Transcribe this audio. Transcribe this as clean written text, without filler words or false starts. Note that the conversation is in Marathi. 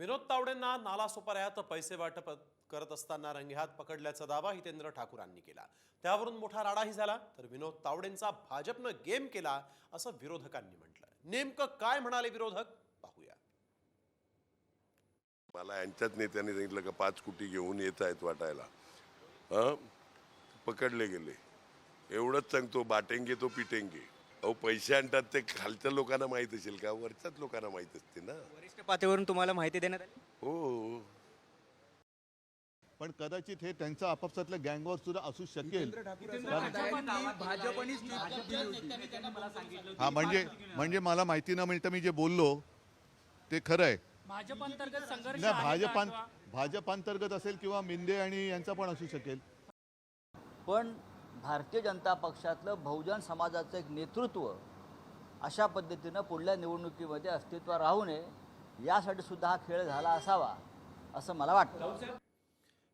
विनोद तावडेंना नालासोपाऱ्यात पैसे वाटप करत असताना रंगेहात पकडल्याचा दावा हितेंद्र ठाकूरांनी केला। त्यावरून मोठा राडाही झाला। तर विनोद तावडेंचा भाजपनं गेम केला असं विरोधकांनी म्हटलं। नेमकं काय म्हणाले विरोधक पाहूया। मला यांच्याच नेत्यांनी सांगितलं का 5 कोटी घेऊन येत आहेत वाटायला, हां पकडले गेले। एवढंच सांगतो, बाटेंगे तो पिटेंगे। अहो पैसे आणतात ते खालच्या लोकांना माहीत असेल का, वरच्याच लोकांना माहीत असते ना। वरिष्ठ पातळीवरून तुम्हाला माहिती देण्यात आली? हो, पण कदाचित हे त्यांचं आपापसातलं गँगवॉर सुद्धा असू शकेल। हा म्हणजे मला माहिती न मिळता मी जे बोललो ते खरं आहे। भाजप अंतर्गत संघर्ष नाही, भाजपांतर्गत असेल किंवा मिंदे आणि यांचा पण असू शकेल। पण भारतीय जनता पक्षातलं बहुजन समाजाचं एक नेतृत्व अशा पद्धतीनं पुढल्या निवडणुकीमध्ये अस्तित्वात राहू नये यासाठी सुद्धा हा खेळ झाला असावा असं मला वाटतं।